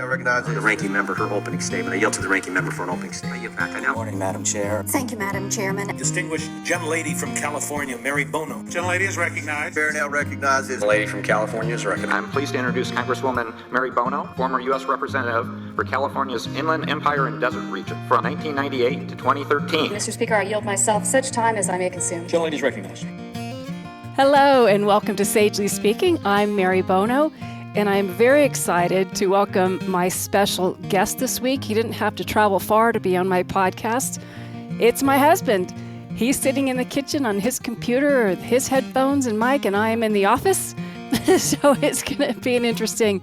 recognizes the ranking member for opening statement. I yield to the ranking member for an opening statement. I yield back. Good morning, Madam Chair. Thank you, Madam Chairman. Distinguished gentlelady from California, Mary Bono. Gentlelady is recognized. Chair now recognizes the lady from California is recognized. I'm pleased to introduce Congresswoman Mary Bono, former U.S. Representative for California's Inland Empire and Desert Region from 1998 to 2013. Mr. Speaker, I yield myself such time as I may consume. Gentlelady is recognized. Hello and welcome to Sagely Speaking. I'm Mary Bono, and I'm very excited to welcome my special guest this week. He didn't have to travel far to be on my podcast. It's my husband. He's sitting in the kitchen on his computer with his headphones and mic, and I am in the office. So it's going to be an interesting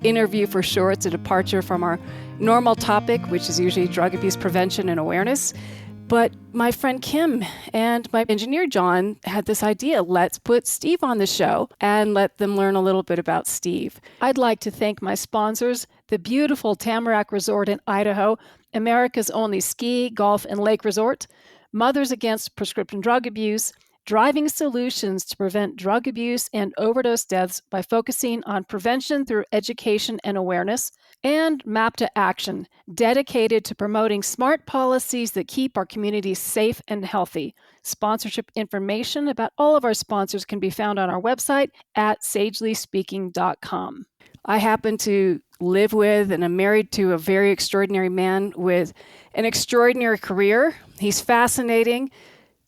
interview for sure. It's a departure from our normal topic, which is usually drug abuse prevention and awareness. But my friend Kim and my engineer John had this idea. Let's put Steve on the show and let them learn a little bit about Steve. I'd like to thank my sponsors, the beautiful Tamarack Resort in Idaho, America's only ski, golf, and lake resort, Mothers Against Prescription Drug Abuse, driving solutions to prevent drug abuse and overdose deaths by focusing on prevention through education and awareness, and Map to Action, dedicated to promoting smart policies that keep our communities safe and healthy. Sponsorship information about all of our sponsors can be found on our website at sagelyspeaking.com. I happen to live with and I'm married to a very extraordinary man with an extraordinary career. He's fascinating.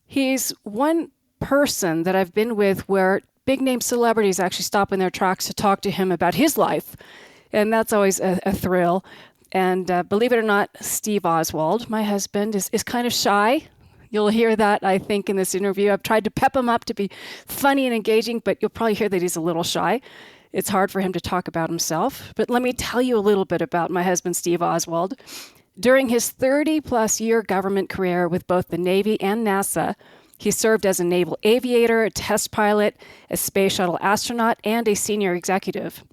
He's one person that I've been with where big name celebrities actually stop in their tracks to talk to him about his life. And that's always a thrill. And believe it or not, Steve Oswald, my husband, is kind of shy. You'll hear that, I think, in this interview. I've tried to pep him up to be funny and engaging, but you'll probably hear that he's a little shy. It's hard for him to talk about himself. But let me tell you a little bit about my husband, Steve Oswald. During his 30-plus year government career with both the Navy and NASA, he served as a Naval Aviator, a test pilot, a Space Shuttle astronaut, and a senior executive.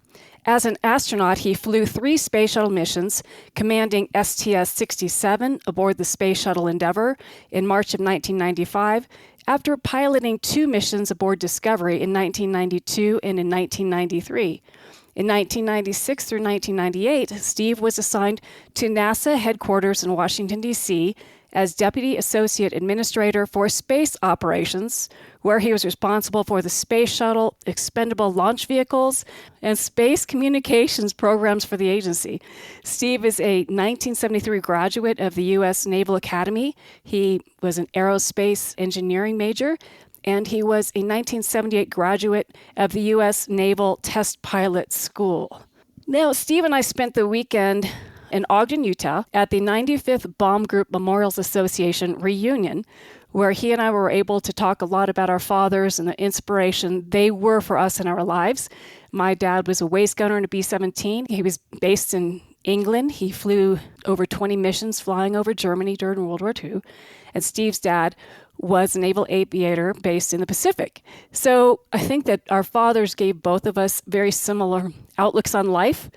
As an astronaut, he flew 3 Space Shuttle missions, commanding STS-67 aboard the Space Shuttle Endeavour in March of 1995, after piloting 2 missions aboard Discovery in 1992 and in 1993. In 1996 through 1998, Steve was assigned to NASA headquarters in Washington, D.C., as Deputy Associate Administrator for Space Operations, where he was responsible for the Space Shuttle, expendable launch vehicles, and space communications programs for the agency. Steve is a 1973 graduate of the U.S. Naval Academy. He was an aerospace engineering major, and he was a 1978 graduate of the U.S. Naval Test Pilot School. Now, Steve and I spent the weekend in Ogden, Utah, at the 95th Bomb Group Memorials Association reunion, where he and I were able to talk a lot about our fathers and the inspiration they were for us in our lives. My dad was a waist gunner in a B-17. He was based in England. He flew over 20 missions flying over Germany during World War II. And Steve's dad was a naval aviator based in the Pacific. So I think that our fathers gave both of us very similar outlooks on life,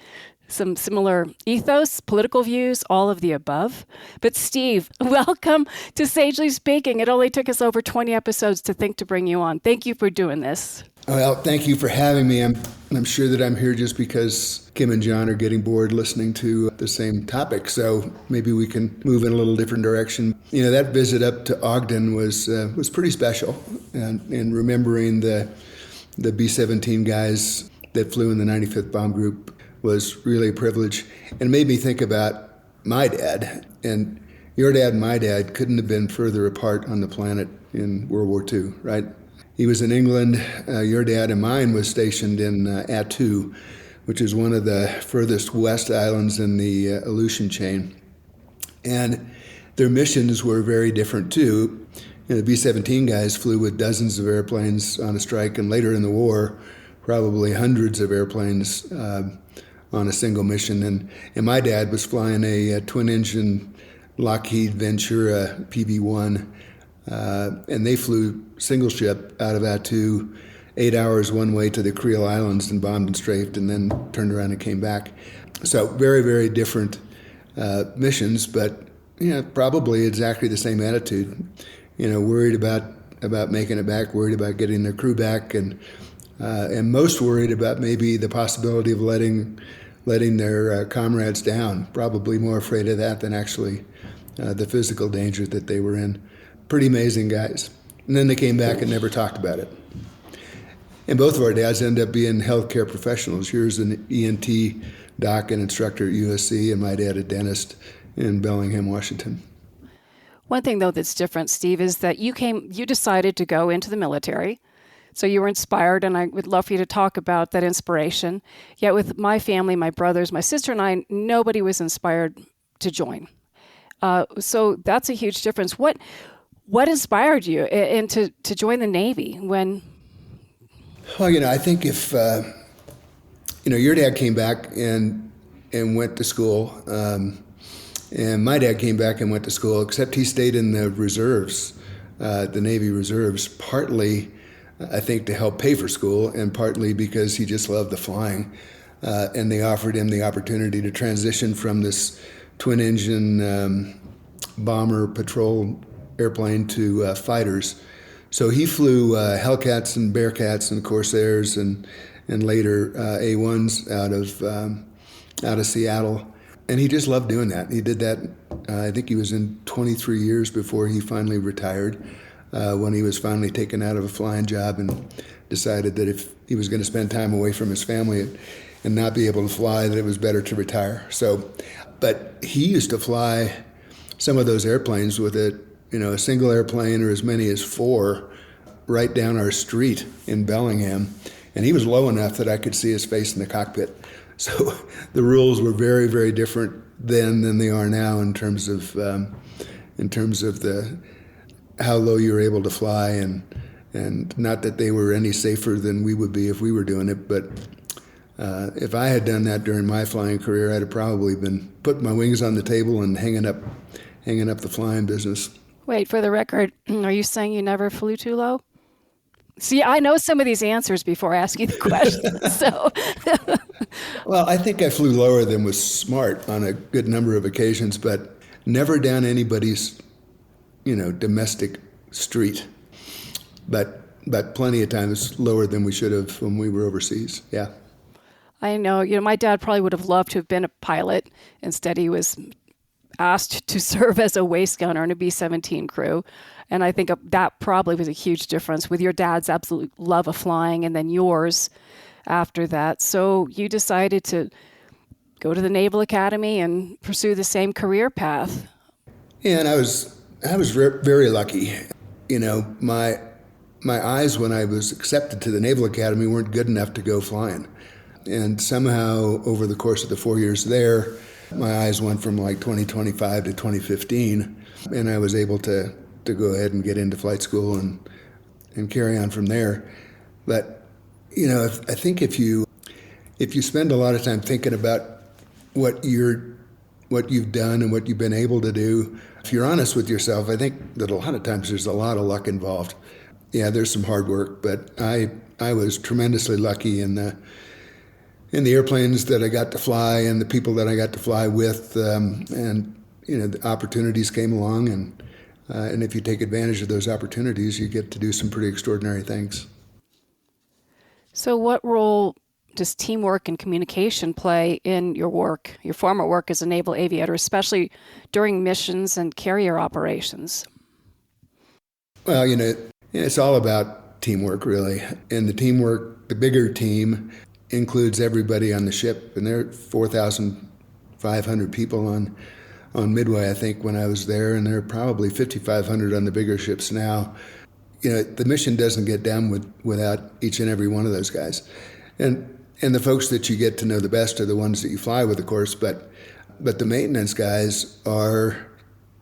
some similar ethos, political views, all of the above. But Steve, welcome to Sagely Speaking. It only took us over 20 episodes to think to bring you on. Thank you for doing this. Well, thank you for having me. I'm sure that I'm here just because Kim and John are getting bored listening to the same topic. So maybe we can move in a little different direction. You know, that visit up to Ogden was pretty special. And remembering the B-17 guys that flew in the 95th Bomb Group was really a privilege, and made me think about my dad. And your dad and my dad couldn't have been further apart on the planet in World War II, right? He was in England. Your dad and mine was stationed in Attu, which is one of the furthest west islands in the Aleutian chain. And their missions were very different too. You know, the B-17 guys flew with dozens of airplanes on a strike, and later in the war, probably hundreds of airplanes on a single mission. And my dad was flying a twin-engine Lockheed Ventura PB-1, and they flew single ship out of Attu, 8 hours one way to the Creole Islands and bombed and strafed, and then turned around and came back. So very, very different missions, but probably exactly the same attitude. Worried about making it back, worried about getting their crew back, and most worried about maybe the possibility of letting letting their comrades down, probably more afraid of that than actually the physical danger that they were in. Pretty amazing guys. And then they came back and never talked about it. And both of our dads ended up being healthcare professionals. Yours an ENT doc and instructor at USC, and my dad a dentist in Bellingham, Washington. One thing, though, that's different, Steve, is that you decided to go into the military. So you were inspired, and I would love for you to talk about that inspiration. Yet with my family, my brothers, my sister and I, nobody was inspired to join. So that's a huge difference. What inspired you to join the Navy when? Well, I think if, your dad came back and went to school, and my dad came back and went to school, except he stayed in the reserves, the Navy reserves, partly, I think, to help pay for school, and partly because he just loved the flying. And they offered him the opportunity to transition from this twin-engine bomber patrol airplane to fighters. So he flew Hellcats and Bearcats and Corsairs and later A-1s out of Seattle. And he just loved doing that. He did that, I think he was in 23 years before he finally retired, when he was finally taken out of a flying job and decided that if he was going to spend time away from his family and not be able to fly, that it was better to retire. So, but he used to fly some of those airplanes with a single airplane or as many as 4 right down our street in Bellingham. And he was low enough that I could see his face in the cockpit. So the rules were very, very different then than they are now in terms of the how low you were able to fly, and not that they were any safer than we would be if we were doing it, but if I had done that during my flying career, I'd have probably been putting my wings on the table and hanging up the flying business. Wait, for the record, are you saying you never flew too low? See, I know some of these answers before I ask you the question. So, well, I think I flew lower than was smart on a good number of occasions, but never down anybody's, domestic street. But plenty of times lower than we should have when we were overseas. Yeah. I know. My dad probably would have loved to have been a pilot. Instead, he was asked to serve as a waist gunner in a B-17 crew. And I think that probably was a huge difference with your dad's absolute love of flying and then yours after that. So you decided to go to the Naval Academy and pursue the same career path. Yeah, and I was very lucky. My eyes when I was accepted to the Naval Academy weren't good enough to go flying. And somehow over the course of the 4 years there, my eyes went from like 2025 to 2015, and I was able to go ahead and get into flight school and carry on from there. But I think if you spend a lot of time thinking about what you've done and what you've been able to do, if you're honest with yourself, I think that a lot of times there's a lot of luck involved. Yeah, there's some hard work, but I was tremendously lucky in the airplanes that I got to fly and the people that I got to fly with, and the opportunities came along, and if you take advantage of those opportunities, you get to do some pretty extraordinary things. So what role does teamwork and communication play in your work, your former work as a naval aviator, especially during missions and carrier operations? Well, it's all about teamwork, really. And the teamwork, the bigger team, includes everybody on the ship, and there are 4,500 people on Midway, I think, when I was there, and there are probably 5,500 on the bigger ships now. The mission doesn't get done without each and every one of those guys. And the folks that you get to know the best are the ones that you fly with, of course, but the maintenance guys are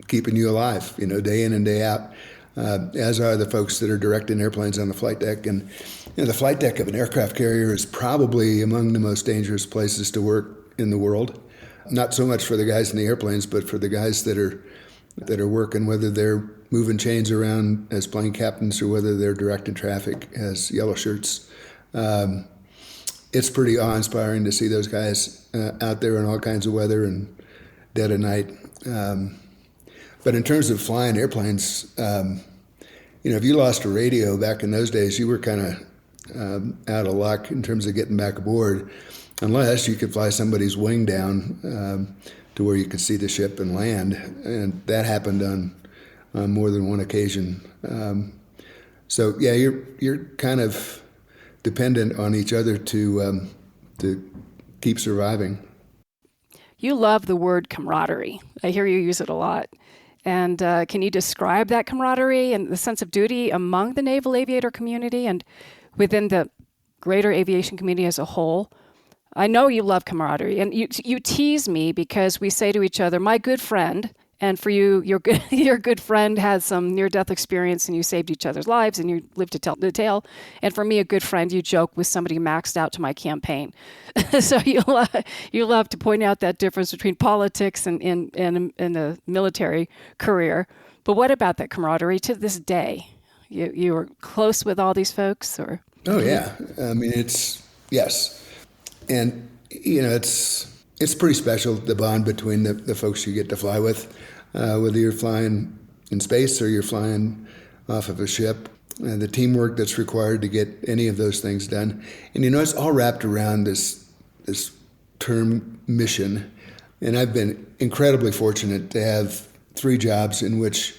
keeping you alive, day in and day out, as are the folks that are directing airplanes on the flight deck. And the flight deck of an aircraft carrier is probably among the most dangerous places to work in the world. Not so much for the guys in the airplanes, but for the guys that are working, whether they're moving chains around as plane captains or whether they're directing traffic as yellow shirts. It's pretty awe-inspiring to see those guys out there in all kinds of weather and dead of night. But in terms of flying airplanes, if you lost a radio back in those days, you were kind of out of luck in terms of getting back aboard. unless you could fly somebody's wing down to where you could see the ship and land, and that happened on more than one occasion. So yeah, you're kind of dependent on each other to keep surviving. You love the word camaraderie. I hear you use it a lot. And can you describe that camaraderie and the sense of duty among the Naval Aviator community and within the greater aviation community as a whole? I know you love camaraderie, and you tease me because we say to each other, my good friend, and for you, your good friend has some near-death experience and you saved each other's lives and you lived to tell the tale. And for me, a good friend, you joke with somebody maxed out to my campaign. So you love to point out that difference between politics and the military career. But what about that camaraderie to this day? You were close with all these folks, or? Oh yeah, I mean yes, and it's pretty special, the bond between the folks you get to fly with, whether you're flying in space or you're flying off of a ship. The teamwork that's required to get any of those things done, and it's all wrapped around this term mission. And I've been incredibly fortunate to have 3 jobs in which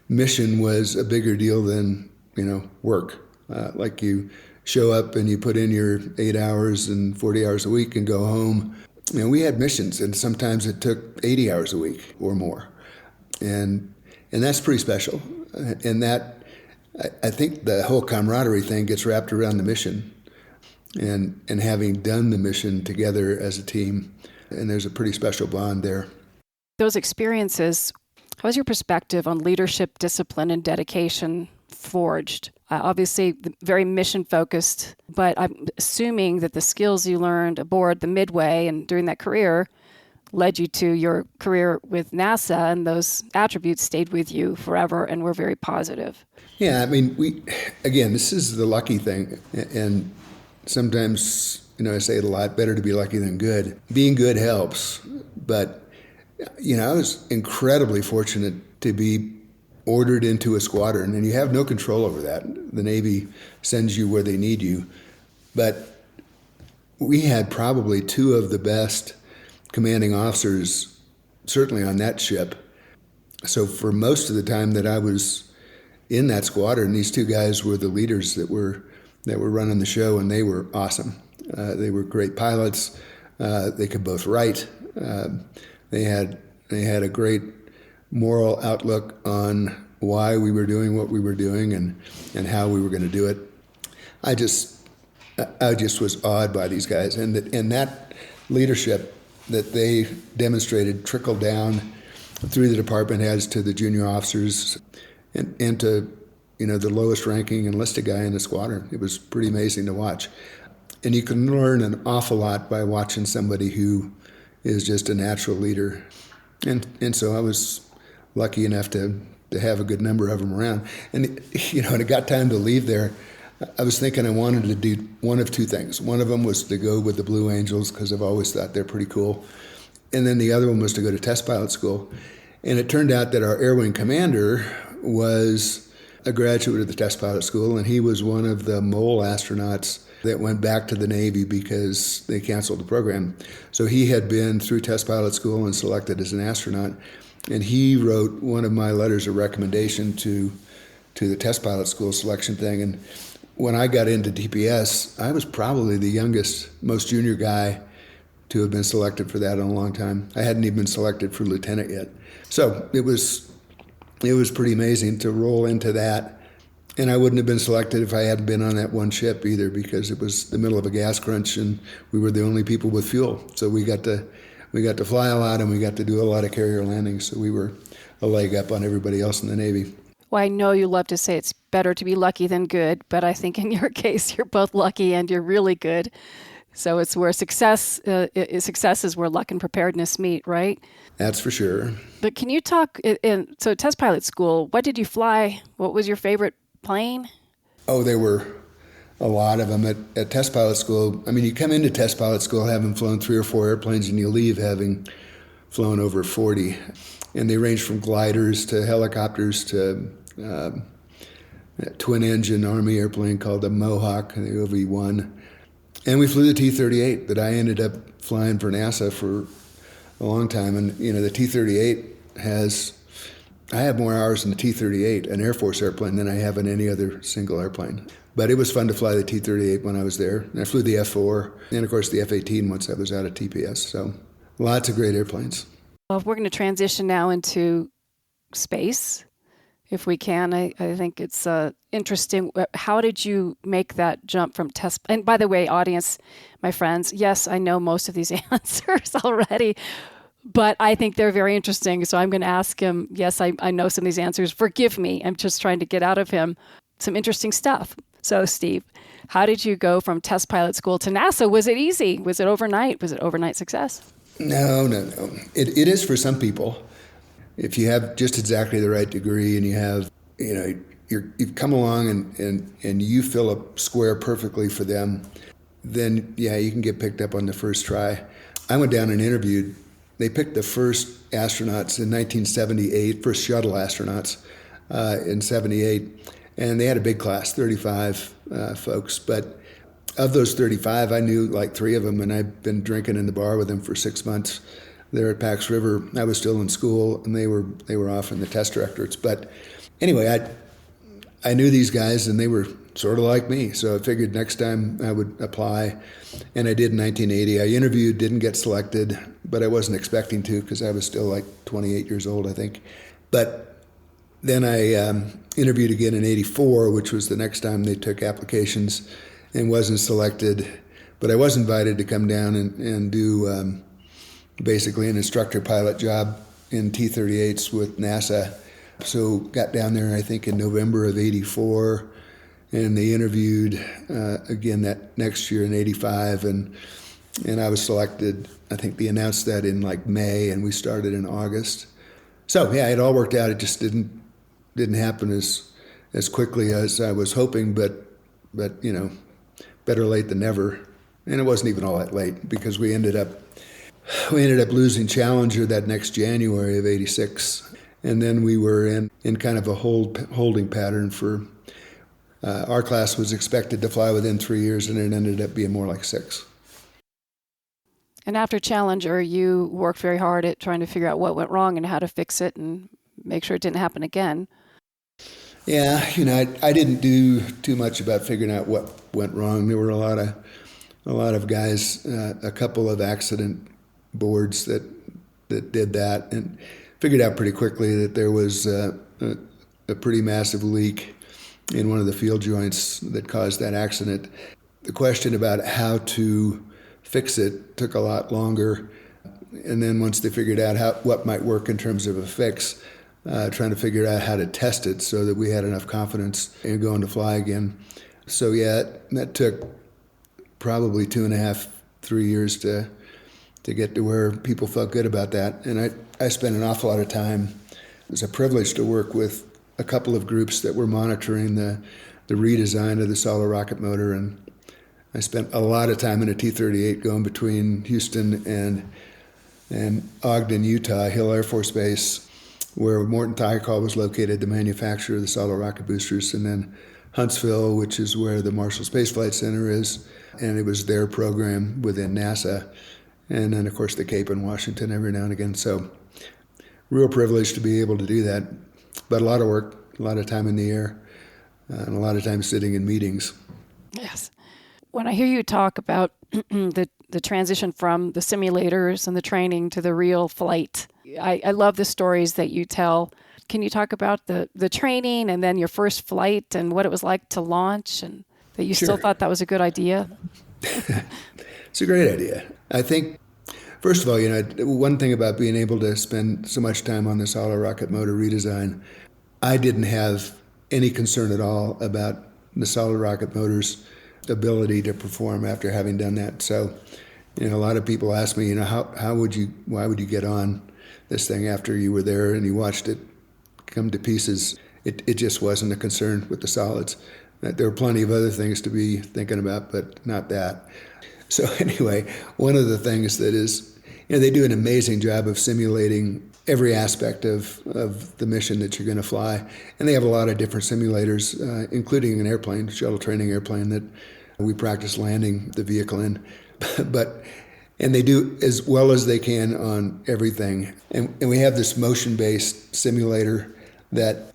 mission was a bigger deal than work. Like you show up and you put in your 8 hours and 40 hours a week and go home. We had missions, and sometimes it took 80 hours a week or more, and that's pretty special. And that, I think, the whole camaraderie thing gets wrapped around the mission, and having done the mission together as a team, and there's a pretty special bond there. Those experiences, how was your perspective on leadership, discipline, and dedication forged? Obviously, very mission-focused, but I'm assuming that the skills you learned aboard the Midway and during that career led you to your career with NASA, and those attributes stayed with you forever and were very positive. Yeah, I mean, this is the lucky thing, and sometimes, I say it a lot, better to be lucky than good. Being good helps, but, I was incredibly fortunate to be ordered into a squadron, and you have no control over that. The Navy sends you where they need you. But we had probably 2 of the best commanding officers, certainly on that ship. So for most of the time that I was in that squadron, these 2 guys were the leaders that were running the show, and they were awesome. They were great pilots. They could both write. They had a great moral outlook on why we were doing what we were doing and how we were going to do it. I just was awed by these guys, and that leadership that they demonstrated trickled down through the department heads to the junior officers and to the lowest ranking enlisted guy in the squadron. It was pretty amazing to watch, and you can learn an awful lot by watching somebody who is just a natural leader, and so I was lucky enough to have a good number of them around. And, when it got time to leave there, I was thinking I wanted to do one of 2 things. One of them was to go with the Blue Angels, because I've always thought they're pretty cool. And then the other one was to go to test pilot school. And it turned out that our air wing commander was a graduate of the test pilot school, and he was one of the mole astronauts that went back to the Navy because they canceled the program. So he had been through test pilot school and selected as an astronaut. And he wrote one of my letters of recommendation to the test pilot school selection thing. And when I got into DPS, I was probably the youngest, most junior guy to have been selected for that in a long time. I hadn't even been selected for lieutenant yet. So it was pretty amazing to roll into that. And I wouldn't have been selected if I hadn't been on that one ship either, because it was the middle of a gas crunch and we were the only people with fuel. So we got to fly a lot, and we got to do a lot of carrier landings, so we were a leg up on everybody else in the Navy. Well, I know you love to say it's better to be lucky than good, but I think in your case, you're both lucky and you're really good. So it's where success is where luck and preparedness meet, right? That's for sure. But can you talk, so test pilot school, what did you fly? What was your favorite plane? Oh, there were a lot of them at test pilot school. I mean, you come into test pilot school having flown 3 or 4 airplanes, and you leave having flown over 40. And they range from gliders to helicopters to a twin-engine Army airplane called the Mohawk, the OV-1. And we flew the T-38 that I ended up flying for NASA for a long time. And, the T-38 I have more hours in the T-38, an Air Force airplane, than I have in any other single airplane. But it was fun to fly the T-38 when I was there. And I flew the F-4 and, of course, the F-18 once I was out at TPS. So lots of great airplanes. Well, we're going to transition now into space, if we can. I think it's interesting. How did you make that jump from test? And by the way, audience, my friends, yes, I know most of these answers already, but I think they're very interesting. So I'm going to ask him, yes, I know some of these answers. Forgive me. I'm just trying to get out of him some interesting stuff. So, Steve, how did you go from test pilot school to NASA? Was it easy? Was it overnight? Was it overnight success? No. It is for some people. If you have just exactly the right degree and you have, you've come along and you fill a square perfectly for them, then, yeah, you can get picked up on the first try. I went down and interviewed. They picked the first astronauts in 1978, first shuttle astronauts in 78. And they had a big class, 35 folks. But of those 35, I knew like 3 of them, and I'd been drinking in the bar with them for 6 months there at Pax River. I was still in school, and they were off in the test directorates. But anyway, I knew these guys, and they were sort of like me. So I figured next time I would apply, and I did in 1980. I interviewed, didn't get selected, but I wasn't expecting to because I was still like 28 years old, I think. But then I interviewed again in 84, which was the next time they took applications, and wasn't selected. But I was invited to come down and do basically an instructor pilot job in T-38s with NASA. So got down there, I think, in November of 84, and they interviewed again that next year in 85, and I was selected. I think they announced that in like May, and we started in August. So yeah, it all worked out. It just didn't happen as quickly as I was hoping, but better late than never. And it wasn't even all that late because we ended up losing Challenger that next January of 86. And then we were in kind of a holding pattern for, our class was expected to fly within 3 years, and it ended up being more like 6. And after Challenger, you worked very hard at trying to figure out what went wrong and how to fix it and make sure it didn't happen again. Yeah, I didn't do too much about figuring out what went wrong. There were a lot of guys, a couple of accident boards that did that, and figured out pretty quickly that there was a pretty massive leak in one of the field joints that caused that accident. The question about how to fix it took a lot longer, and then once they figured out what might work in terms of a fix, trying to figure out how to test it so that we had enough confidence in going to fly again. So yeah, that took probably 2.5, 3 years to get to where people felt good about that. And I spent an awful lot of time. It was a privilege to work with a couple of groups that were monitoring the redesign of the solid rocket motor, and I spent a lot of time in a T-38 going between Houston and Ogden, Utah, Hill Air Force Base, where Morton Thiokol was located, the manufacturer of the solid rocket boosters, and then Huntsville, which is where the Marshall Spaceflight Center is, and it was their program within NASA, and then, of course, the Cape in Washington every now and again. So real privilege to be able to do that, but a lot of work, a lot of time in the air, and a lot of time sitting in meetings. Yes. When I hear you talk about the transition from the simulators and the training to the real flight, I love the stories that you tell. Can you talk about the training and then your first flight and what it was like to launch, and that you Sure. still thought that was a good idea? It's a great idea. I think, first of all, one thing about being able to spend so much time on the solid rocket motor redesign, I didn't have any concern at all about the solid rocket motor's ability to perform after having done that. So, a lot of people ask me, why would you get on this thing after you were there and you watched it come to pieces? It just wasn't a concern with the solids. There were plenty of other things to be thinking about, but not that. So anyway, one of the things that is, they do an amazing job of simulating every aspect of the mission that you're going to fly. And they have a lot of different simulators, including an airplane, shuttle training airplane we practice landing the vehicle in. And they do as well as they can on everything. And we have this motion-based simulator that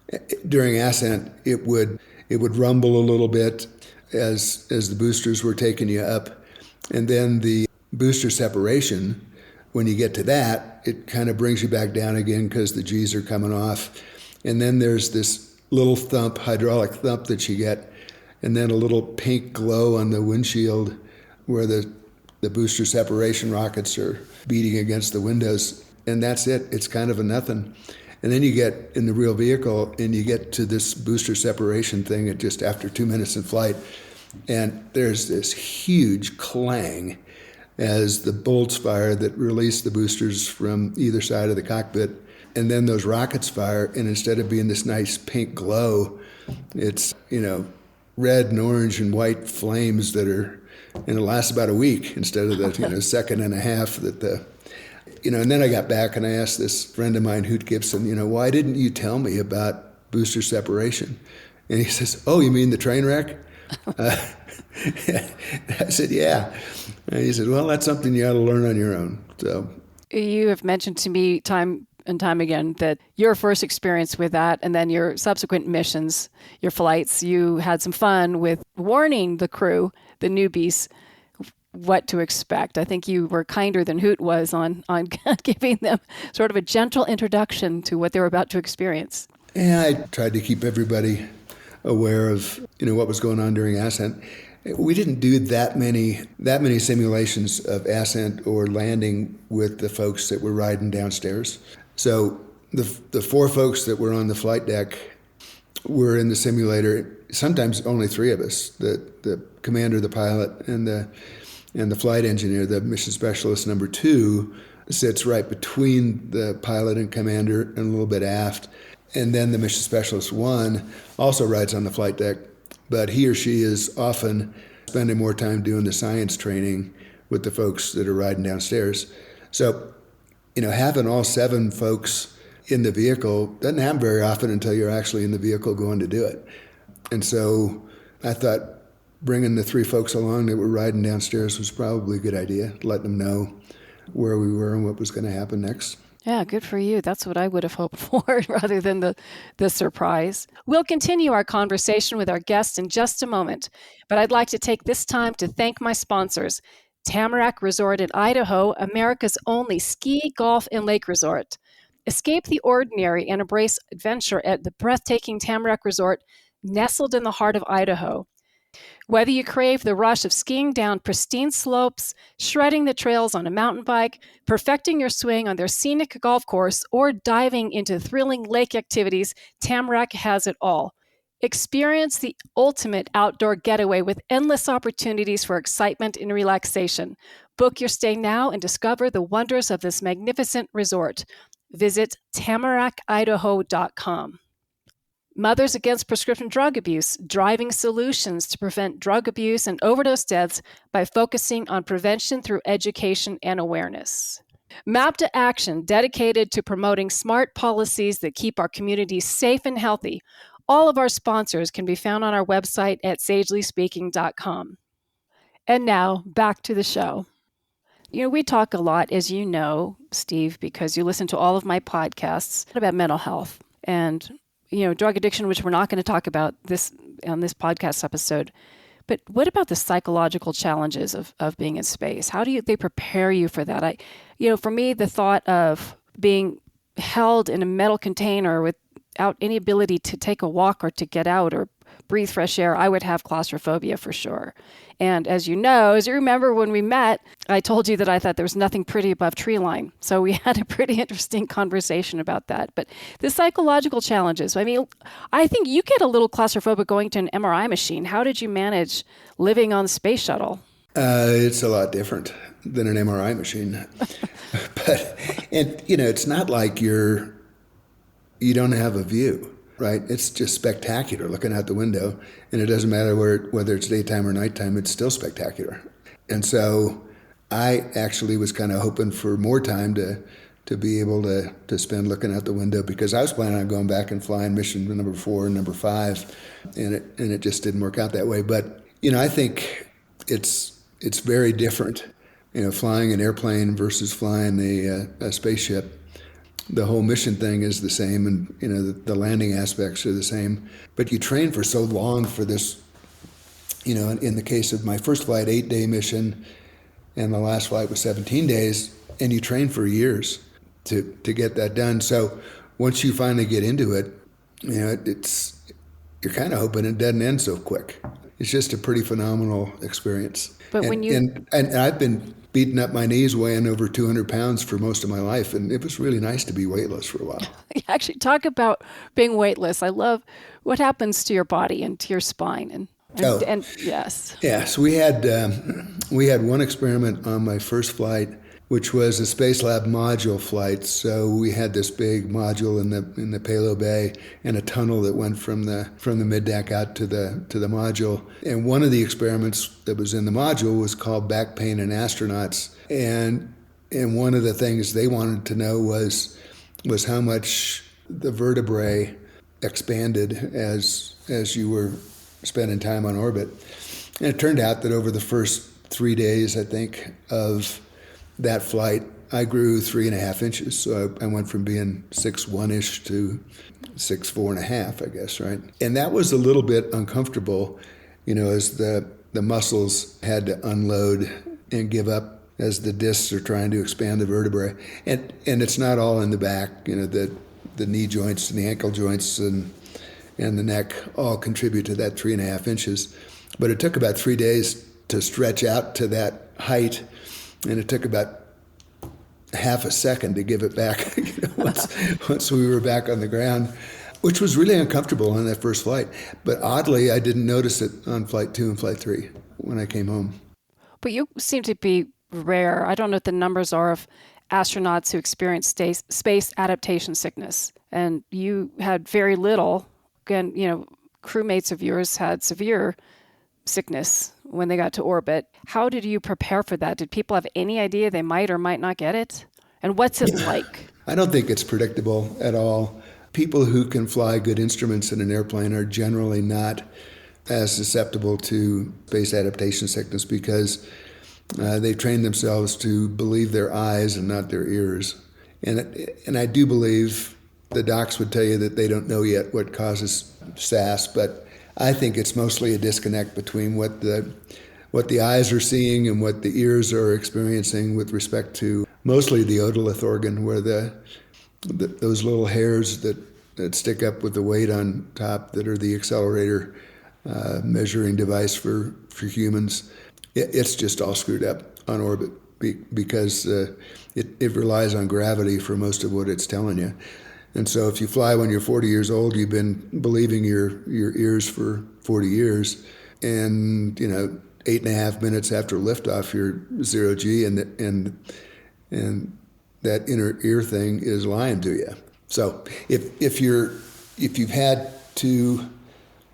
during ascent, it would rumble a little bit as the boosters were taking you up. And then the booster separation, when you get to that, it kind of brings you back down again because the G's are coming off. And then there's this little thump, hydraulic thump that you get, and then a little pink glow on the windshield where the booster separation rockets are beating against the windows. And that's it. It's kind of a nothing. And then you get in the real vehicle and you get to this booster separation thing at just after 2 minutes in flight. And there's this huge clang as the bolts fire that release the boosters from either side of the cockpit. And then those rockets fire, and instead of being this nice pink glow, it's, red and orange and white flames that are, and it lasts about a week instead of the, second and a half that and then I got back and I asked this friend of mine, Hoot Gibson, why didn't you tell me about booster separation? And he says, oh, you mean the train wreck? I said, yeah. And he said, well, that's something you ought to learn on your own. So you have mentioned to me time and time again that your first experience with that and then your subsequent missions, your flights, you had some fun with warning the crew, the newbies, what to expect. I think you were kinder than Hoot was on giving them sort of a gentle introduction to what they were about to experience. Yeah, I tried to keep everybody aware of what was going on during ascent. We didn't do that many simulations of ascent or landing with the folks that were riding downstairs. So the four folks that were on the flight deck were in the simulator. Sometimes only three of us: the commander, the pilot, and the flight engineer. The mission specialist number 2 sits right between the pilot and commander and a little bit aft. And then the mission specialist 1 also rides on the flight deck, but he or she is often spending more time doing the science training with the folks that are riding downstairs. So, having all 7 folks in the vehicle doesn't happen very often until you're actually in the vehicle going to do it. And so I thought bringing the 3 folks along that were riding downstairs was probably a good idea, letting them know where we were and what was going to happen next. Yeah, good for you. That's what I would have hoped for rather than the surprise. We'll continue our conversation with our guests in just a moment, but I'd like to take this time to thank my sponsors, Tamarack Resort in Idaho, America's only ski, golf, and lake resort. Escape the ordinary and embrace adventure at the breathtaking Tamarack Resort, nestled in the heart of Idaho. Whether you crave the rush of skiing down pristine slopes, shredding the trails on a mountain bike, perfecting your swing on their scenic golf course, or diving into thrilling lake activities, Tamarack has it all. Experience the ultimate outdoor getaway with endless opportunities for excitement and relaxation. Book your stay now and discover the wonders of this magnificent resort. Visit tamarackidaho.com. Mothers Against Prescription Drug Abuse, driving solutions to prevent drug abuse and overdose deaths by focusing on prevention through education and awareness. Map to Action, dedicated to promoting smart policies that keep our communities safe and healthy. All of our sponsors can be found on our website at sagelyspeaking.com. And now, back to the show. We talk a lot, as you know, Steve, because you listen to all of my podcasts about mental health and drug addiction, which we're not going to talk about on this podcast episode. But what about the psychological challenges of being in space? How do they prepare you for that? For me, the thought of being held in a metal container without any ability to take a walk or to get out or breathe fresh air, I would have claustrophobia for sure. And as you remember when we met, I told you that I thought there was nothing pretty above tree line. So we had a pretty interesting conversation about that. But the psychological challenges, I think you get a little claustrophobic going to an MRI machine. How did you manage living on the space shuttle? It's a lot different than an MRI machine. But it's not like you don't have a view. Right? It's just spectacular looking out the window, and it doesn't matter whether it's daytime or nighttime, it's still spectacular. And so I actually was kind of hoping for more time to be able to spend looking out the window, because I was planning on going back and flying mission number 4 and number 5, and it just didn't work out that way. But, I think it's very different. Flying an airplane versus flying a spaceship. The whole mission thing is the same, and the landing aspects are the same. But you train for so long for this. In the case of my first flight, 8-day mission, and the last flight was 17 days, and you train for years to get that done. So once you finally get into it, you're kind of hoping it doesn't end so quick. It's just a pretty phenomenal experience. But and I've been beating up my knees weighing over 200 pounds for most of my life, and it was really nice to be weightless for a while. Actually, talk about being weightless. I love what happens to your body and to your spine. And yes. Yeah, so we had one experiment on my first flight, which was a Space Lab module flight. So we had this big module in the payload bay and a tunnel that went from the mid-deck out to the module. And one of the experiments that was in the module was called back pain in astronauts. And one of the things they wanted to know was how much the vertebrae expanded as you were spending time on orbit. And it turned out that over the first 3 days, I think, of that flight, I grew 3.5 inches. So I went from being 6'1"-ish to 6'4.5", I guess, right? And that was a little bit uncomfortable, as the muscles had to unload and give up as the discs are trying to expand the vertebrae. And it's not all in the back, the knee joints and the ankle joints and the neck all contribute to that 3.5 inches. But it took about 3 days to stretch out to that height, and it took about half a second to give it back once we were back on the ground, which was really uncomfortable on that first flight. But oddly, I didn't notice it on Flight 2 and Flight 3 when I came home. But you seem to be rare. I don't know what the numbers are of astronauts who experience space adaptation sickness. And you had very little. Again, crewmates of yours had severe sickness when they got to orbit. How did you prepare for that? Did people have any idea they might or might not get it? And what's it like? I don't think it's predictable at all. People who can fly good instruments in an airplane are generally not as susceptible to space adaptation sickness because they train themselves to believe their eyes and not their ears. And I do believe the docs would tell you that they don't know yet what causes SAS, but I think it's mostly a disconnect between what the eyes are seeing and what the ears are experiencing with respect to mostly the otolith organ, where those little hairs that stick up with the weight on top that are the accelerator measuring device for humans. It's just all screwed up on orbit because it relies on gravity for most of what it's telling you. And so if you fly when you're 40 years old, you've been believing your ears for 40 years. And, 8.5 minutes after liftoff, you're 0G and that inner ear thing is lying to you. So if you've had to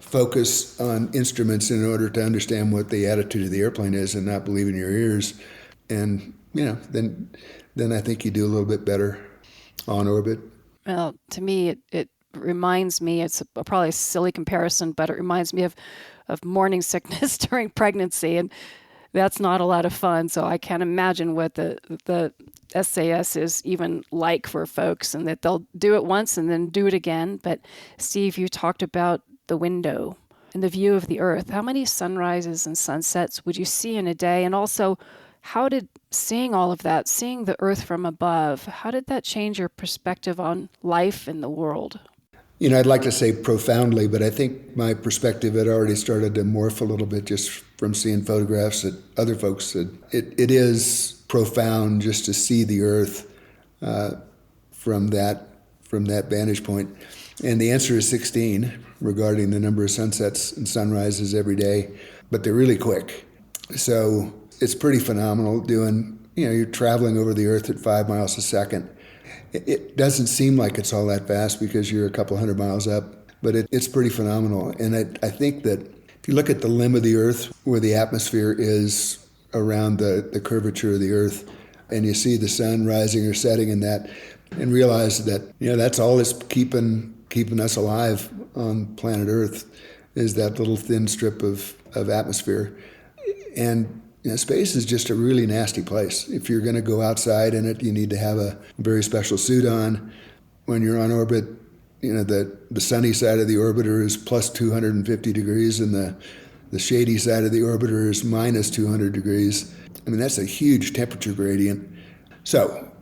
focus on instruments in order to understand what the attitude of the airplane is and not believe in your ears, and, then I think you do a little bit better on orbit. Well, to me, it reminds me, it's probably a silly comparison, but it reminds me of morning sickness during pregnancy, and that's not a lot of fun. So I can't imagine what the SAS is even like for folks, and that they'll do it once and then do it again. But Steve, you talked about the window and the view of the Earth. How many sunrises and sunsets would you see in a day? And also, how did seeing all of that, seeing the Earth from above, how did that change your perspective on life in the world? I'd like to say profoundly, but I think my perspective had already started to morph a little bit just from seeing photographs that other folks said. It is profound just to see the Earth from that vantage point. And the answer is 16 regarding the number of sunsets and sunrises every day, but they're really quick. So it's pretty phenomenal doing, you're traveling over the Earth at 5 miles a second. It doesn't seem like it's all that fast because you're a couple hundred miles up, but it's pretty phenomenal. And I think that if you look at the limb of the Earth where the atmosphere is around the curvature of the Earth, and you see the sun rising or setting in that, and realize that, that's all that's keeping us alive on planet Earth is that little thin strip of atmosphere. And space is just a really nasty place. If you're going to go outside in it, you need to have a very special suit on. When you're on orbit, the sunny side of the orbiter is plus 250 degrees and the shady side of the orbiter is minus 200 degrees. I mean, that's a huge temperature gradient. So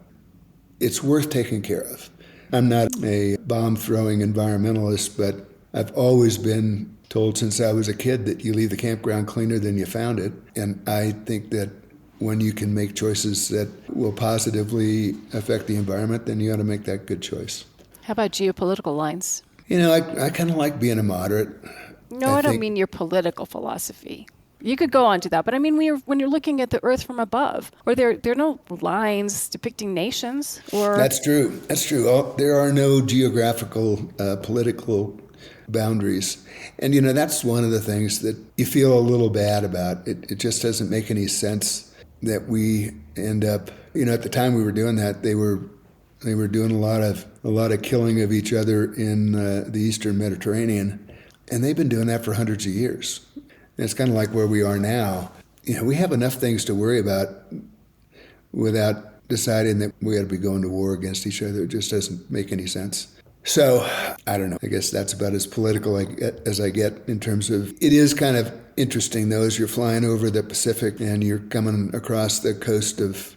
it's worth taking care of. I'm not a bomb-throwing environmentalist, but I've always been told since I was a kid that you leave the campground cleaner than you found it. And I think that when you can make choices that will positively affect the environment, then you ought to make that good choice. How about geopolitical lines? I kind of like being a moderate. No, I don't mean your political philosophy. You could go on to that, but I mean when you're looking at the Earth from above, or there are no lines depicting nations, or... That's true. There are no geographical, political boundaries. And, that's one of the things that you feel a little bad about. It just doesn't make any sense that we end up, at the time we were doing that, they were doing a lot of killing of each other in the Eastern Mediterranean. And they've been doing that for hundreds of years. And it's kind of like where we are now. We have enough things to worry about without deciding that we ought to be going to war against each other. It just doesn't make any sense. So, I don't know. I guess that's about as political as I get in terms of... It is kind of interesting, though, as you're flying over the Pacific and you're coming across the coast of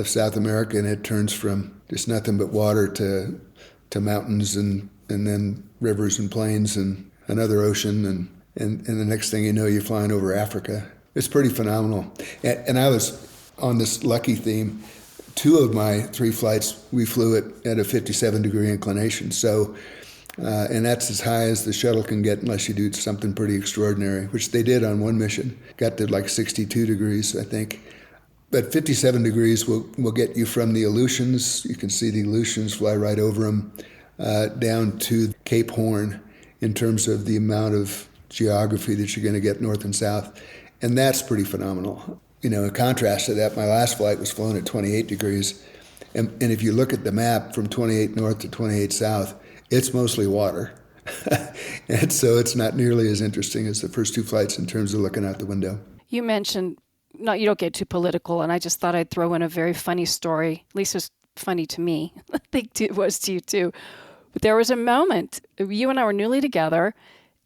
South America, and it turns from just nothing but water to mountains and then rivers and plains and another ocean, and the next thing you know, you're flying over Africa. It's pretty phenomenal. And I was on this lucky theme. 2 of my 3 flights, we flew it at a 57-degree inclination. So, and that's as high as the shuttle can get unless you do something pretty extraordinary, which they did on one mission. Got to like 62 degrees, I think. But 57 degrees will get you from the Aleutians. You can see the Aleutians, fly right over them, down to Cape Horn in terms of the amount of geography that you're going to get north and south. And that's pretty phenomenal. In contrast to that, my last flight was flown at 28 degrees. And if you look at the map from 28 north to 28 south, it's mostly water. And so it's not nearly as interesting as the first 2 flights in terms of looking out the window. You mentioned, you don't get too political, and I just thought I'd throw in a very funny story. At least it was funny to me. I think it was to you too. But there was a moment, you and I were newly together,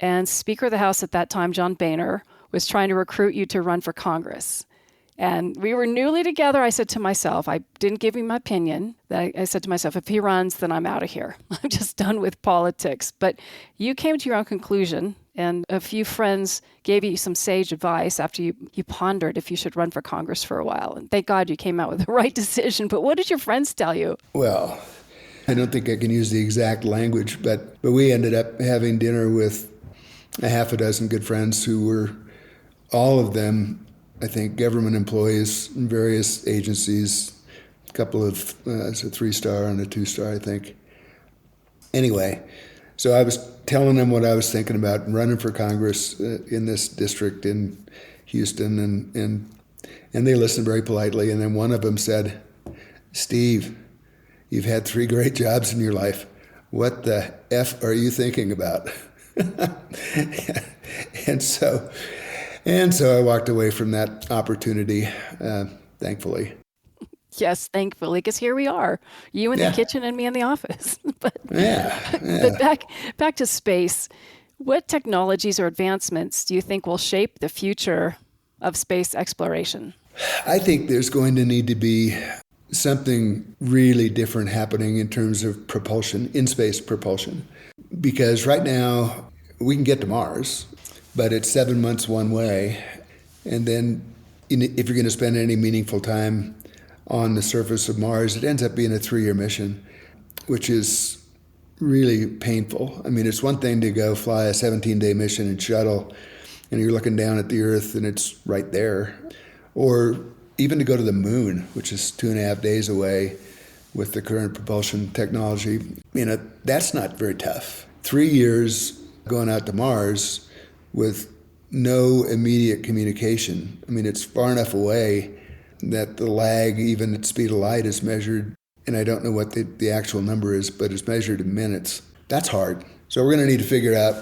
and Speaker of the House at that time, John Boehner, was trying to recruit you to run for Congress. And we were newly together. I said to myself, I didn't give him my opinion. I said to myself, if he runs, then I'm out of here. I'm just done with politics. But you came to your own conclusion, and a few friends gave you some sage advice after you pondered if you should run for Congress for a while. And thank God you came out with the right decision. But what did your friends tell you? Well, I don't think I can use the exact language, but we ended up having dinner with a half a dozen good friends who were, all of them, I think, government employees in various agencies, a couple of, it's a 3-star and a 2-star, I think. Anyway, so I was telling them what I was thinking about running for Congress in this district in Houston, and they listened very politely. And then one of them said, "Steve, you've had 3 great jobs in your life. What the F are you thinking about?" And so I walked away from that opportunity, thankfully. Yes, thankfully, because here we are, you in the kitchen and me in the office. But back to space. What technologies or advancements do you think will shape the future of space exploration? I think there's going to need to be something really different happening in terms of propulsion, in-space propulsion. Because right now, we can get to Mars, but it's 7 months one way. And then if you're going to spend any meaningful time on the surface of Mars, it ends up being a 3-year mission, which is really painful. I mean, it's one thing to go fly a 17-day mission in shuttle, and you're looking down at the Earth and it's right there. Or even to go to the moon, which is 2.5 days away with the current propulsion technology. That's not very tough. 3 years going out to Mars with no immediate communication. I mean, it's far enough away that the lag, even at speed of light, is measured, and I don't know what the actual number is, but it's measured in minutes. That's hard. So we're going to need to figure out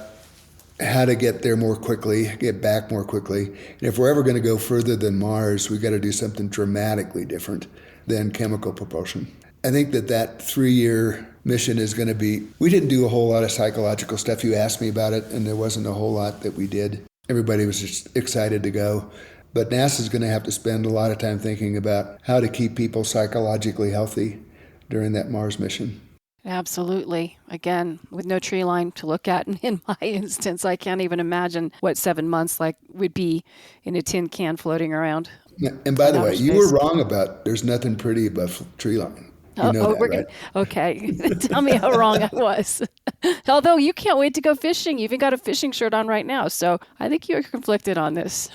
how to get there more quickly, get back more quickly. And if we're ever going to go further than Mars, we got to do something dramatically different than chemical propulsion. I think that 3-year mission is going to be, we didn't do a whole lot of psychological stuff. You asked me about it, and there wasn't a whole lot that we did. Everybody was just excited to go. But NASA's going to have to spend a lot of time thinking about how to keep people psychologically healthy during that Mars mission. Absolutely. Again, with no tree line to look at in my instance, I can't even imagine what 7 months like would be in a tin can floating around. And by the way, you were wrong about there's nothing pretty above tree line. You know that, right? Okay. Tell me how wrong I was. Although you can't wait to go fishing. You even got a fishing shirt on right now. So I think you're conflicted on this.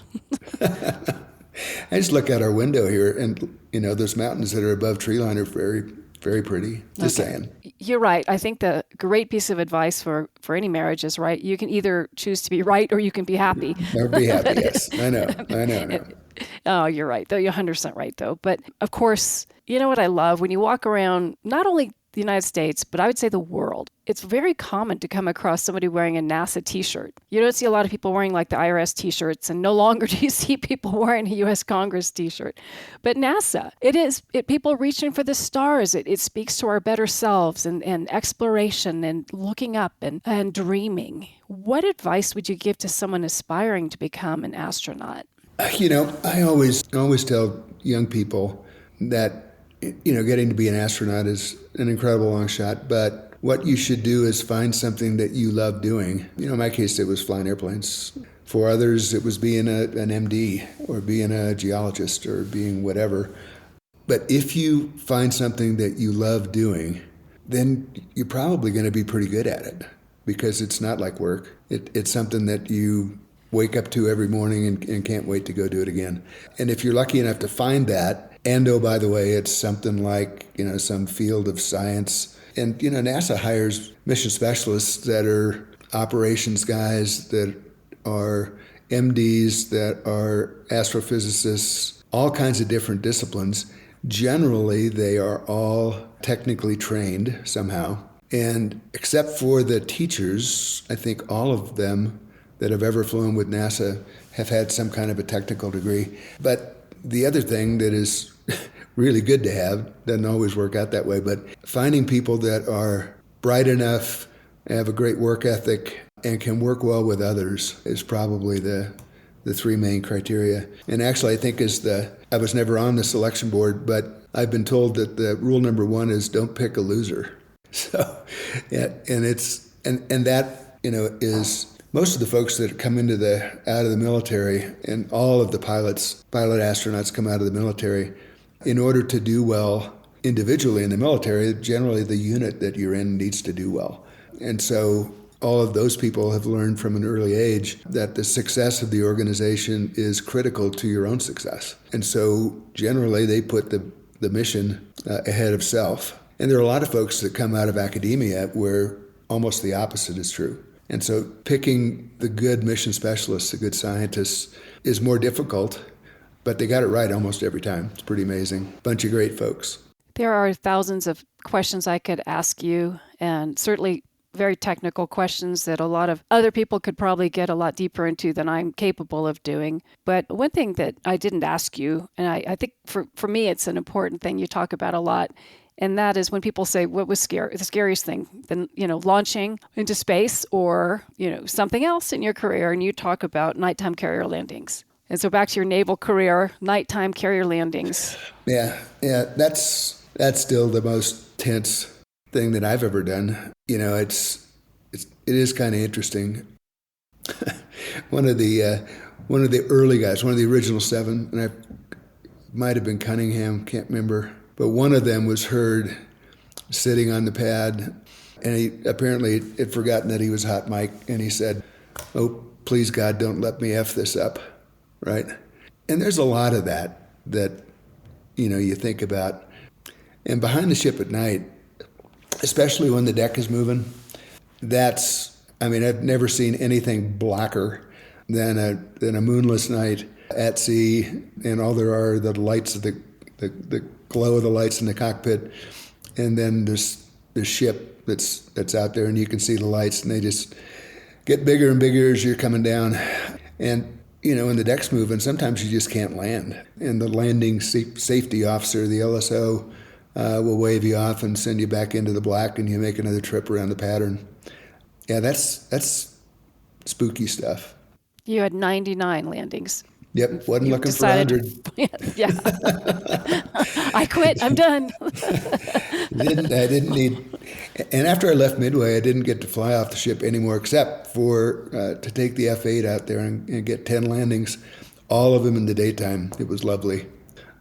I just look out our window here and, those mountains that are above tree line are very, very pretty. Just saying. You're right. I think the great piece of advice for any marriage is, right, you can either choose to be right or you can be happy. Never be happy, yes. I know. Oh, you're right, though. You're 100% right, though. But, of course, you know what I love? When you walk around, not only the United States, but I would say the world, it's very common to come across somebody wearing a NASA T-shirt. You don't see a lot of people wearing like the IRS T-shirts, and no longer do you see people wearing a U.S. Congress T-shirt. But NASA, people reaching for the stars. It speaks to our better selves and exploration and looking up and dreaming. What advice would you give to someone aspiring to become an astronaut? I always tell young people that, getting to be an astronaut is an incredible long shot, but what you should do is find something that you love doing. In my case, it was flying airplanes. For others, it was being an MD or being a geologist or being whatever. But if you find something that you love doing, then you're probably going to be pretty good at it because it's not like work. It's something that you wake up to every morning and can't wait to go do it again. And if you're lucky enough to find that, and oh, by the way, it's something like, some field of science. And, NASA hires mission specialists that are operations guys, that are MDs, that are astrophysicists, all kinds of different disciplines. Generally, they are all technically trained somehow. And except for the teachers, I think all of them that have ever flown with NASA have had some kind of a technical degree. But the other thing that is really good to have, doesn't always work out that way, but finding people that are bright enough, have a great work ethic, and can work well with others is probably the 3 main criteria. And actually, I think I was never on the selection board, but I've been told that the rule number 1 is don't pick a loser. So, yeah, and that, is most of the folks that come out of the military, and all of the pilot astronauts come out of the military, in order to do well individually in the military, generally the unit that you're in needs to do well. And so all of those people have learned from an early age that the success of the organization is critical to your own success. And so generally they put the mission ahead of self. And there are a lot of folks that come out of academia where almost the opposite is true. And so picking the good mission specialists, the good scientists, is more difficult, but they got it right almost every time. It's pretty amazing. Bunch of great folks. There are thousands of questions I could ask you, and certainly very technical questions that a lot of other people could probably get a lot deeper into than I'm capable of doing. But one thing that I didn't ask you, and I think for me it's an important thing you talk about a lot, and that is when people say, what was the scariest thing? Then, launching into space or, something else in your career. And you talk about nighttime carrier landings. And so back to your naval career, nighttime carrier landings. Yeah, that's still the most tense thing that I've ever done. It is kind of interesting. One of the early guys, one of the original 7, and I might have been Cunningham, can't remember. But one of them was heard sitting on the pad, and he apparently had forgotten that he was hot mic, and he said, "Oh, please God, don't let me F this up," right? And there's a lot of that you think about. And behind the ship at night, especially when the deck is moving, I've never seen anything blacker than a moonless night at sea, and all there are the lights of the glow of the lights in the cockpit, and then there's the ship that's out there, and you can see the lights, and they just get bigger and bigger as you're coming down. And, when the deck's moving, sometimes you just can't land. And the landing safety officer, the LSO, will wave you off and send you back into the black, and you make another trip around the pattern. Yeah, that's spooky stuff. You had 99 landings. Yep, wasn't You looking for 100. Yeah. I quit. I'm done. I didn't need, and after I left Midway, I didn't get to fly off the ship anymore, except for to take the F-8 out there and get 10 landings, all of them in the daytime. It was lovely.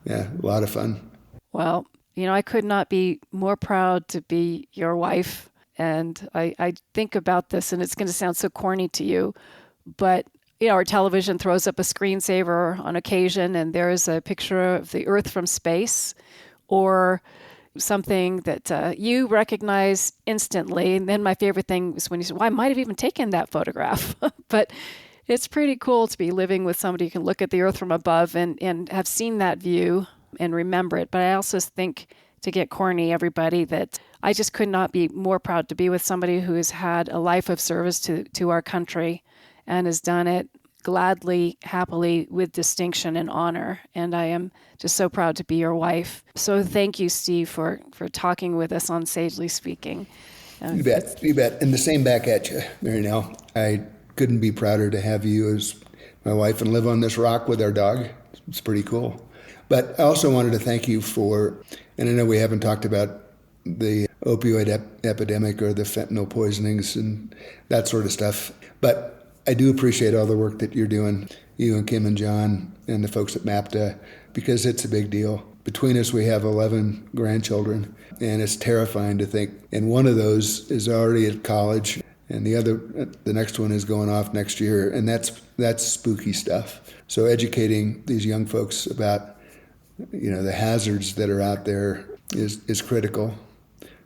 Yeah, a lot of fun. Well, I could not be more proud to be your wife. And I think about this, and it's going to sound so corny to you, but our television throws up a screensaver on occasion, and there's a picture of the Earth from space, or something that you recognize instantly. And then my favorite thing is when you say, well, I might have even taken that photograph. But it's pretty cool to be living with somebody who can look at the Earth from above and have seen that view and remember it. But I also think, to get corny, everybody, that I just could not be more proud to be with somebody who has had a life of service to our country and has done it gladly, happily, with distinction and honor. And I am just so proud to be your wife. So thank you, Steve, for talking with us on Sagely Speaking. You bet. And the same back at you, Mary Nell. I couldn't be prouder to have you as my wife and live on this rock with our dog. It's pretty cool. But I also wanted to thank you for, and I know we haven't talked about the opioid epidemic or the fentanyl poisonings and that sort of stuff, but I do appreciate all the work that you're doing, you and Kim and John and the folks at MAPTA, because it's a big deal. Between us, we have 11 grandchildren, and it's terrifying to think. And one of those is already at college, and the next one is going off next year, and that's spooky stuff. So educating these young folks about, the hazards that are out there is critical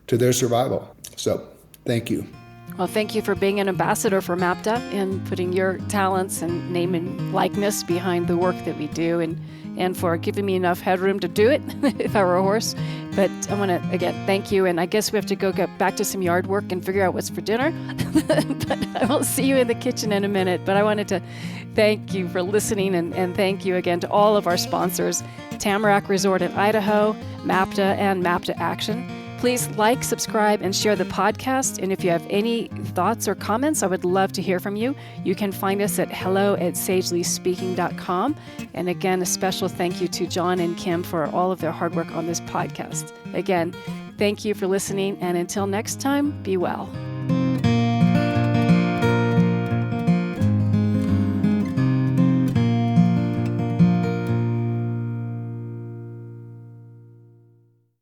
to their survival. So, thank you. Well, thank you for being an ambassador for MAPTA and putting your talents and name and likeness behind the work that we do, and for giving me enough headroom to do it if I were a horse. But I want to, again, thank you. And I guess we have to go get back to some yard work and figure out what's for dinner. But I will see you in the kitchen in a minute. But I wanted to thank you for listening, and thank you again to all of our sponsors, Tamarack Resort in Idaho, MAPTA, and MAPTA Action. Please like, subscribe, and share the podcast. And if you have any thoughts or comments, I would love to hear from you. You can find us at hello@sagelyspeaking.com. And again, a special thank you to John and Kim for all of their hard work on this podcast. Again, thank you for listening. And until next time, be well.